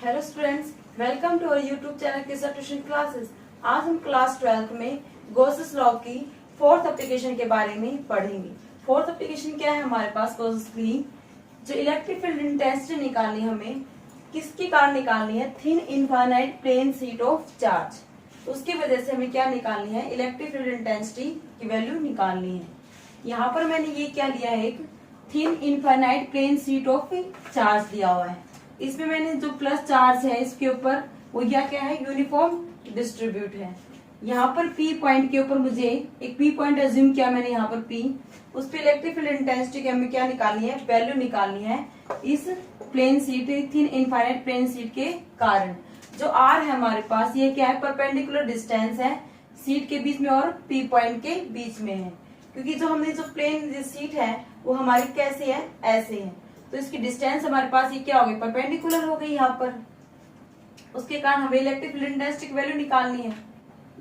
Hello students, welcome to our YouTube channel Kissa tuition classes. आज हम class 12th में Gauss's law की fourth application के बारे में पढ़ेंगे। फोर्थ एप्लीकेशन क्या है हमारे पास गॉसेस की, जो इलेक्ट्रिक फील्ड इंटेंसिटी निकालनी हमें किसके कारण निकालनी है, thin infinite plane sheet of charge. उसकी वजह से हमें क्या निकालनी है, इलेक्ट्रिक फील्ड इंटेंसिटी की वैल्यू निकालनी है। यहाँ पर मैंने ये क्या लिया है, एक thin infinite plane sheet of charge दिया हुआ है। इसमें मैंने जो प्लस चार्ज है इसके ऊपर वो क्या है, यूनिफॉर्म डिस्ट्रीब्यूट है। यहाँ पर पी पॉइंट के ऊपर मुझे एक पी पॉइंट एज्यूम किया मैंने, यहाँ पर पी, उस पर इलेक्ट्रिक फील्ड इंटेंसिटी की हमें क्या निकालनी है, वैल्यू निकालनी है इस plane sheet, thin infinite plane sheet के कारण। जो आर है हमारे पास, ये क्या है, परपेंडिकुलर डिस्टेंस है शीट के बीच में और पी पॉइंट के बीच में है। क्योंकि जो हमने जो प्लेन शीट है वो हमारी कैसे है, ऐसे है, तो इसकी डिस्टेंस हमारे पास ये क्या हो गई, परपेंडिकुलर हो गई यहाँ पर। उसके कारण हमें इलेक्ट्रिक फील्ड इंटेंसिटी की वैल्यू निकालनी है।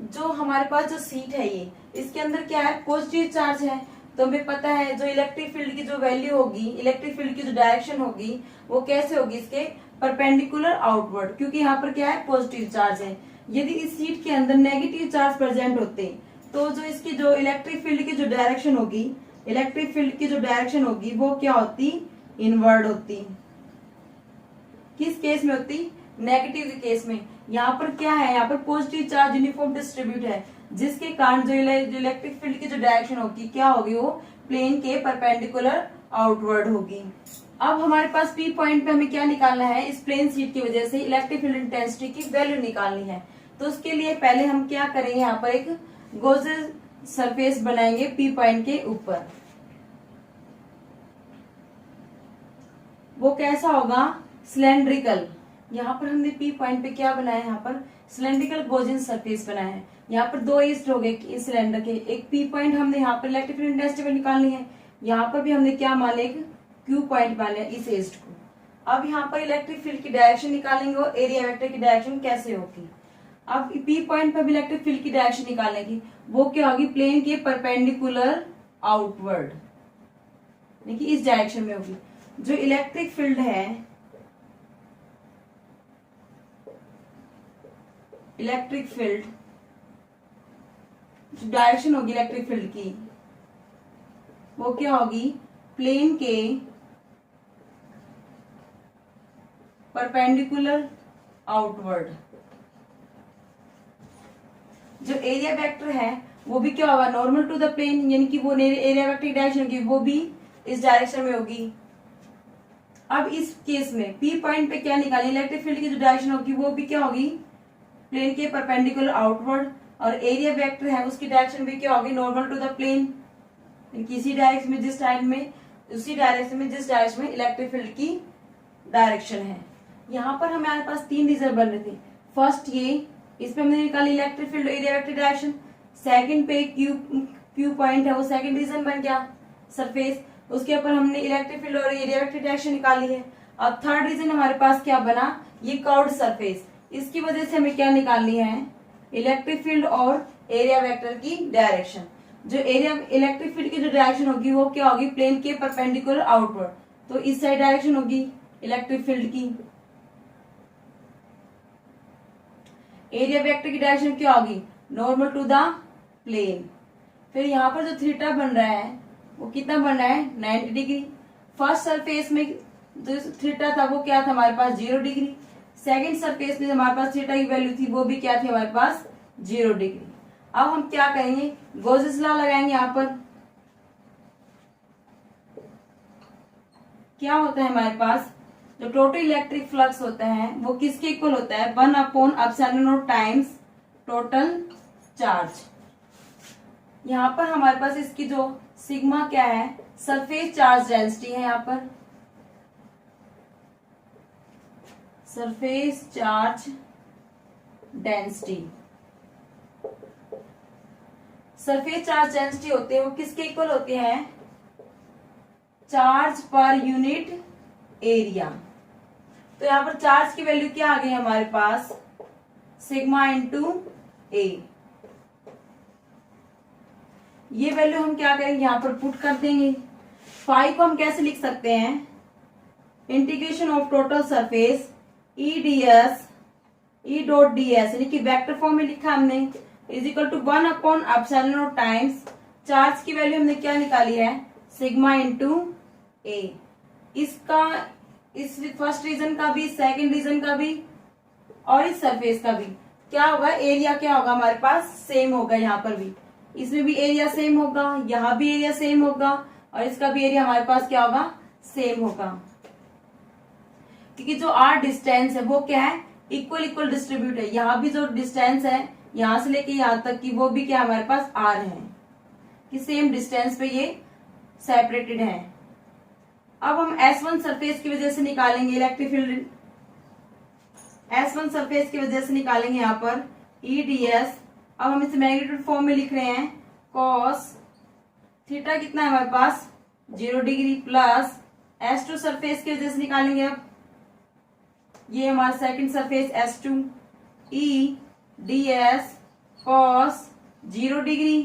जो हमारे पास जो शीट है ये, इसके अंदर क्या है, पॉजिटिव चार्ज है, तो हमें पता है जो इलेक्ट्रिक फील्ड की जो वैल्यू होगी, इलेक्ट्रिक फील्ड की जो डायरेक्शन होगी वो कैसे होगी, इसके परपेंडिकुलर आउटवर्ड, क्योंकि यहाँ पर क्या है, पॉजिटिव चार्ज है। यदि इस शीट के अंदर नेगेटिव चार्ज प्रेजेंट होते तो जो इसकी जो इलेक्ट्रिक फील्ड की जो डायरेक्शन होगी, इलेक्ट्रिक फील्ड की जो डायरेक्शन होगी वो क्या होती, इनवर्ड होती। किस केस में होती, नेगेटिव के केस में। यहाँ पर क्या है, यहाँ पर पॉजिटिव चार्ज यूनिफॉर्म डिस्ट्रीब्यूट है, जिसके कारण जो इलेक्ट्रिक फील्ड की जो डायरेक्शन होगी क्या होगी, वो प्लेन के परपेंडिकुलर आउटवर्ड होगी। अब हमारे पास पी पॉइंट पे हमें क्या निकालना है, इस प्लेन शीट की वजह से इलेक्ट्रिक फील्ड इंटेंसिटी की वैल्यू निकालनी है। तो उसके लिए पहले हम क्या करेंगे, यहाँ पर एक गॉसेस सरफेस बनाएंगे पी पॉइंट के ऊपर। वो कैसा होगा, सिलेंड्रिकल। यहाँ पर हमने पी पॉइंट पे क्या बनाया है, यहाँ पर सिलेंड्रिकल गॉसियन सरफेस बनाया है। यहाँ पर दो ईस्ट हो गए इस सिलेंडर के, एक पी पॉइंट हमने यहाँ पर इलेक्ट्रिक फील्ड इंटेंसिटी निकालनी है, यहाँ पर भी हमने क्या मान लिया, एक क्यू पॉइंट मान लिया इस ईस्ट को। अब यहाँ पर इलेक्ट्रिक फील्ड की डायरेक्शन निकालेंगे और एरिया वेक्टर की डायरेक्शन कैसे होगी। अब पी पॉइंट पर भी इलेक्ट्रिक फील्ड की डायरेक्शन निकालेंगे, वो क्या होगी, प्लेन के परपेंडिकुलर आउटवर्ड, देखिए इस डायरेक्शन में होगी। जो इलेक्ट्रिक फील्ड है, इलेक्ट्रिक फील्ड जो डायरेक्शन होगी इलेक्ट्रिक फील्ड की, वो क्या होगी, प्लेन के परपेंडिकुलर आउटवर्ड। जो एरिया वेक्टर है वो भी क्या होगा, नॉर्मल टू द प्लेन, यानी कि वो एरिया वेक्टर की डायरेक्शन होगी वो भी इस डायरेक्शन में होगी। अब इस केस में पी पॉइंट पे क्या निकालें, इलेक्ट्रिक फील्ड की जो डायरेक्शन होगी वो भी क्या होगी, प्लेन के परपेंडिकुलर आउटवर्ड, और एरिया वेक्टर है उसकी डायरेक्शन भी क्या होगी, नॉर्मल टू द प्लेन, किसी डायरेक्शन में जिस टाइम में, उसी डायरेक्शन में जिस डायरेक्शन में इलेक्ट्रिक फील्ड की डायरेक्शन है। यहाँ पर हमारे पास तीन रीजन बन रहे थे। फर्स्ट ये, इसमें हमने निकाली electric field area vector direction. Second पे क्यू पॉइंट है, वो सेकंड रीजन बन गया सरफेस, उसके ऊपर हमने इलेक्ट्रिक फील्ड और एरिया वेक्टर डायरेक्शन निकाली है। अब थर्ड रीजन हमारे पास क्या बना, ये कर्व्ड सरफेस, इसकी वजह से हमें क्या निकालनी है, इलेक्ट्रिक फील्ड और एरिया वेक्टर की डायरेक्शन। जो एरिया इलेक्ट्रिक फील्ड की जो डायरेक्शन होगी वो क्या होगी, प्लेन के परपेंडिकुलर आउटवर्ड, तो इस साइड डायरेक्शन होगी इलेक्ट्रिक फील्ड की। एरिया वेक्टर की डायरेक्शन क्या होगी, नॉर्मल टू द प्लेन। फिर यहाँ पर जो थीटा बन रहा है वो कितना बन रहा है, 90 डिग्री। फर्स्ट सरफेस में जो थीटा था वो क्या था हमारे पास, 0 डिग्री। सेकेंड सरफेस में हमारे पास थीटा की वैल्यू थी वो भी क्या थी हमारे पास, 0 डिग्री। अब हम क्या करेंगे, गॉसेस लॉ लगाएंगे। यहाँ पर क्या होता है हमारे पास, जो टोटल इलेक्ट्रिक फ्लक्स होता है वो किसके इक्वल होता है, 1/ε0 टाइम्स टोटल चार्ज। यहाँ पर हमारे पास इसकी जो सिग्मा क्या है, सरफेस चार्ज डेंसिटी है। यहाँ पर surface charge density, surface charge density होते हैं वो किसके इक्वल होते हैं, चार्ज पर यूनिट एरिया। तो यहाँ पर चार्ज की वैल्यू क्या आ गई हमारे पास, सिग्मा इंटू ए। ये वैल्यू हम क्या करेंगे, यहाँ पर पुट कर देंगे। फाई को हम कैसे लिख सकते हैं, integration of total surface E dot D S यानी कि वेक्टर फॉर्म में लिखा हमने is equal to 1/ε0 times charge की वैल्यू हमने क्या निकाली है सिग्मा इंटू ए। इसका इस फर्स्ट रीजन का भी सेकंड रीजन का भी और इस सरफेस का भी क्या होगा एरिया क्या होगा हमारे पास सेम होगा। यहाँ पर भी इसमें भी एरिया सेम होगा, यहाँ भी एरिया सेम होगा और इसका भी एरिया हमारे पास क्या होगा सेम होगा, क्योंकि जो आर डिस्टेंस है वो क्या है इक्वल डिस्ट्रीब्यूट है। यहाँ भी जो डिस्टेंस है यहाँ से लेके यहाँ तक की वो भी क्या हमारे पास आर है कि सेम डिस्टेंस पे ये सेपरेटेड है। अब हम S1 सरफेस की वजह से निकालेंगे इलेक्ट्रिक फील्ड। S1 सरफेस की वजह से निकालेंगे यहाँ पर EDS। अब हम इसे मैग्नीट्यूड फॉर्म में लिख रहे हैं cos थीटा कितना है हमारे पास 0 डिग्री प्लस S2 सरफेस की वजह से निकालेंगे। अब ये हमारा second surface S2 EDS cos 0 degree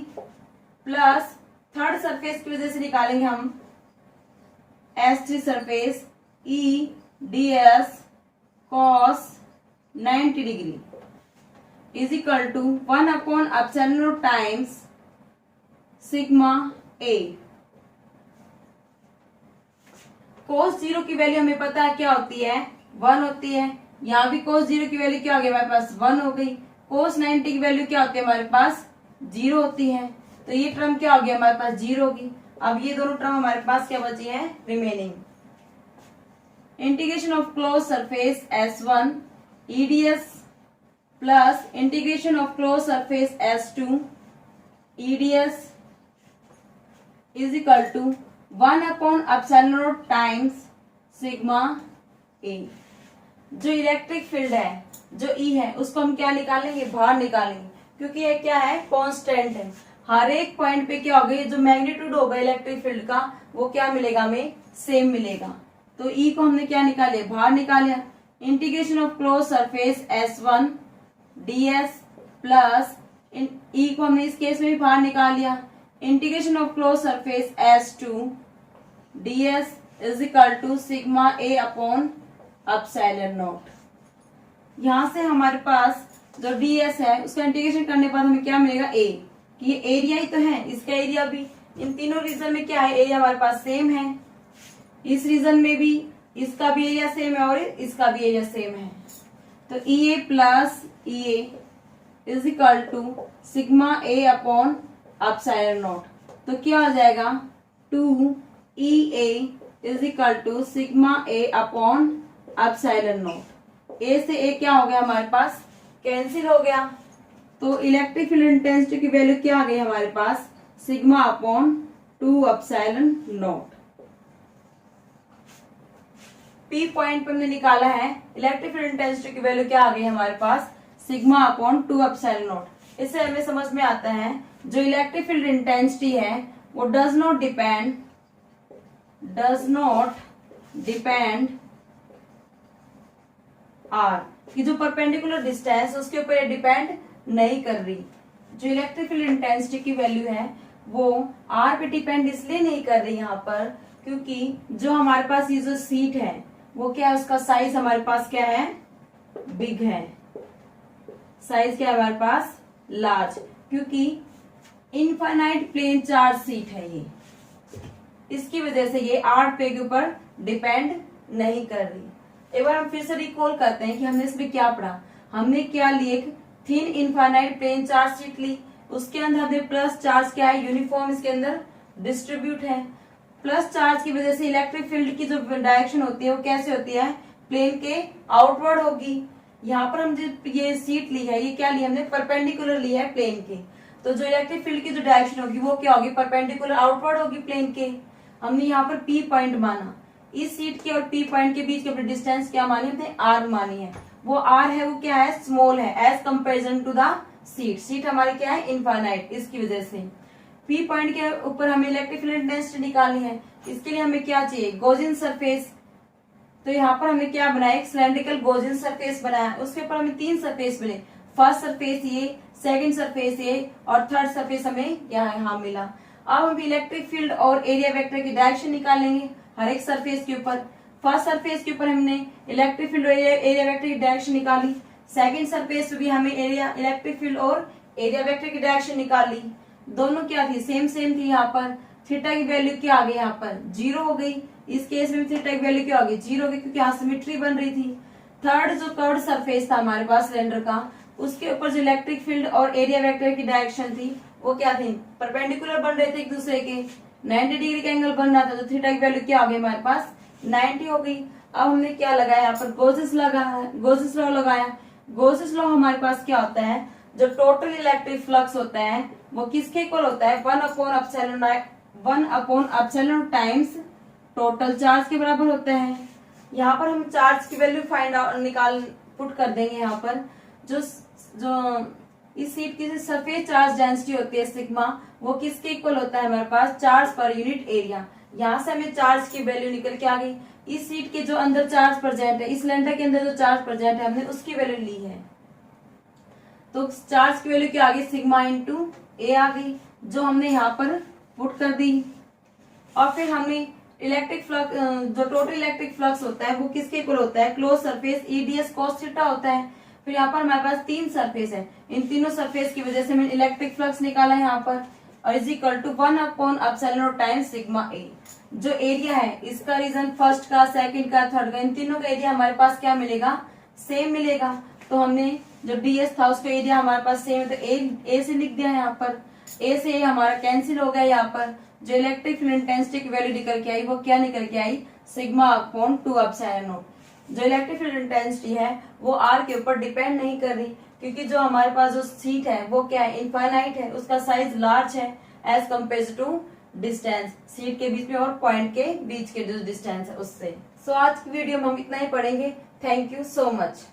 plus third surface की वजह से निकालेंगे हम S3 surface EDS cos 90 degree is equal to 1/ε0 times sigma A. cos 0 की वैल्यू हमें पता है क्या होती है 1 होती है। यहाँ भी cos 0 की वैल्यू क्या हो गई हमारे पास 1 हो गई। cos 90 की वैल्यू क्या होती है हमारे पास 0 होती है, तो ये टर्म क्या हो गया हमारे पास 0 होगी। अब ये दोनों टर्म हमारे पास क्या बची है remaining. Integration of close surface S1 EDS plus integration of close surface S2 EDS is equal to 1/ε0 times sigma A. जो इलेक्ट्रिक फील्ड है जो E है उसको हम क्या निकालेंगे बाहर निकालेंगे, क्योंकि ये क्या है कांस्टेंट है। हर एक पॉइंट पे क्या होगा जो मैग्नीट्यूड होगा इलेक्ट्रिक फील्ड का वो क्या मिलेगा हमें सेम मिलेगा। तो E को हमने क्या निकाले बाहर निकाला। Integration of close surface S1 ds plus E को हमने इस केस में भी बाहर निकाल लिया। Integration of close surface S2 ds is equal to sigma A upon epsilon naught. यहाँ से हमारे पास जो ds है उसका इंटीग्रेशन करने पर हमें क्या मिलेगा a, कि ये एरिया ही तो है, इसका एरिया भी इन तीनों रीजन में क्या है एरिया हमारे पास सेम है। इस रीजन में भी इसका भी एरिया सेम है और इसका भी एरिया सेम है। तो EA plus EA is equal to sigma A upon epsilon naught. तो क्या हो जाएगा 2EA is equal to sigma A upon epsilon naught. A से ए क्या हो गया हमारे पास कैंसिल हो गया। तो इलेक्ट्रिक फील्ड इंटेंसिटी की वैल्यू क्या आ गई हमारे पास sigma upon 2 epsilon naught. P point पे हमने निकाला है इलेक्ट्रिक फील्ड इंटेंसिटी की वैल्यू क्या आ गई हमारे पास सिग्मा अपॉन 2 एप्सिलॉन नॉट। इससे हमें समझ में आता है जो इलेक्ट्रिक फील्ड इंटेंसिटी है वो डज नॉट डिपेंड R की जो परपेंडिकुलर डिस्टेंस उसके ऊपर डिपेंड नहीं कर रही। जो इलेक्ट्रिक फील्ड इंटेंसिटी की वैल्यू है वो R पे डिपेंड इसलिए नहीं कर रही यहाँ पर क्योंकि जो हमारे पास ये जो सीट है वो क्या है उसका साइज हमारे पास क्या है बिग है, साइज क्या है हमारे पास लार्ज, क्योंकि इनफाइनाइट प्लेन चार्ज सीट है ये, इसकी वजह से ये R पे के ऊपर डिपेंड नहीं कर रही। एक बार हम फिर से रिकॉल करते हैं कि हमने इसमें क्या पढ़ा। हमने क्या ली एक thin infinite plane charge sheet ली, उसके अंदर हमने प्लस चार्ज क्या है यूनिफॉर्म इसके अंदर डिस्ट्रीब्यूट है। प्लस चार्ज की वजह से इलेक्ट्रिक फील्ड की जो डायरेक्शन होती है वो कैसे होती है प्लेन के आउटवर्ड होगी। यहाँ पर हम जो ये सीट ली है ये क्या ली हमने परपेंडिकुलर ली है प्लेन के, तो जो इलेक्ट्रिक फील्ड की जो डायरेक्शन होगी वो क्या होगी परपेंडिकुलर आउटवर्ड होगी प्लेन के। हमने यहाँ पर P पॉइंट माना, इस सीट के और P पॉइंट के बीच की अपनी डिस्टेंस क्या मानी हमने R मानी है। वो R है वो क्या है स्मॉल है as comparison to the sheet. Sheet हमारी क्या है इनफाइनाइट, इसकी वजह से P पॉइंट के ऊपर हमें इलेक्ट्रिक फील्ड इंटेंसिटी निकालनी है। इसके लिए हमें क्या चाहिए गॉसियन सरफेस। तो यहाँ पर हमें क्या बनाया एक सिलेंड्रिकल गॉसियन सरफेस बनाया, उसके ऊपर हमें 3 सरफेस मिले। फर्स्ट सरफेस ये, सेकंड सरफेस ये और थर्ड सरफेस हमें यहाँ मिला। अब हम इलेक्ट्रिक फील्ड और एरिया वेक्टर की डायरेक्शन निकालेंगे हर एक सरफेस के ऊपर। फर्स्ट सरफेस के ऊपर हमने इलेक्ट्रिक फील्ड और एरिया वेक्टर की डायरेक्शन निकाली। सेकंड सरफेस पे भी हमें एरिया इलेक्ट्रिक फील्ड और एरिया वेक्टर की डायरेक्शन निकाली। दोनों क्या थी, सेम सेम थी। यहाँ पर थीटा की वैल्यू क्या आ गई, यहाँ पर 0 हो गई। इस केस में थीटा की वैल्यू क्या हो गई, 0 हो गई, क्योंकि यहाँ सिमेट्री बन रही थी। थर्ड जो कर्व्ड सरफेस था हमारे पास सिलेंडर का, उसके ऊपर जो इलेक्ट्रिक फील्ड और एरिया वेक्टर की डायरेक्शन थी वो क्या थी, परपेंडिकुलर बन रहे थे एक दूसरे के, 90 डिग्री का एंगल बन रहा था। तो थीटा की वैल्यू क्या हो गई हमारे पास, 90 हो गई। अब हमने क्या लगाया, यहाँ पर गोसेस लॉ लगाया। गोसेस लॉ हमारे पास क्या होता है, जो टोटल इलेक्ट्रिक फ्लक्स होता है वो किसके इक्वल होता है, 1/एप्सिलॉन टाइम्स टोटल चार्ज के बराबर होता है। यहाँ पर हम चार्ज की वैल्यू पुट कर देंगे। यहाँ पर जो इस सीट की सरफेस चार्ज डेंसिटी होती है सिग्मा, वो किसके इक्वल होता है हमारे पास, चार्ज पर यूनिट एरिया। यहाँ से हमें चार्ज की वैल्यू निकल के आ गई। इस सीट के जो अंदर चार्ज प्रेजेंट है, इस सिलेंडर के अंदर जो चार्ज प्रेजेंट है, हमने उसकी वैल्यू ली है। तो चार्ज की वैल्यू क्या आ गई, सिग्मा इंटू ए आ गई, जो हमने यहाँ पर पुट कर दी। और फिर हमने इलेक्ट्रिक फ्लक्स, जो टोटल इलेक्ट्रिक फ्लक्स होता है वो किसके इक्वल होता है, close surface EDS cos theta होता है। फिर यहाँ पर हमारे पास 3 सरफेस है, इन तीनों सरफेस की वजह से मैंने इलेक्ट्रिक फ्लक्स निकाला है यहाँ पर, और इज इक्वल टू 1/एप्सिलॉन टाइम्स सिग्मा ए। जो एरिया है इसका रीजन फर्स्ट का, सेकंड का, थर्ड का, इन तीनों का एरिया हमारे पास क्या मिलेगा, सेम मिलेगा। तो हमने जो डीएस था उसका एरिया हमारे पास सेम है, तो ए से लिख दिया यहाँ पर। ए से हमारा कैंसिल हो गया। यहाँ पर जो इलेक्ट्रिक फील्ड इंटेंसिटी की वैल्यू निकल के आई वो क्या निकल के आई, सिग्मा अपॉन 2/एप्सिलॉन। जो इलेक्ट्रिक फील्ड इंटेंसिटी है वो आर के ऊपर डिपेंड नहीं कर रही, क्योंकि जो हमारे पास जो सीट है वो क्या है, इनफाइनाइट है, उसका साइज लार्ज है as compare to distance, sheet के बीच में और पॉइंट के बीच के जो डिस्टेंस है उससे। सो आज की वीडियो में हम इतना ही पढ़ेंगे। Thank you so much.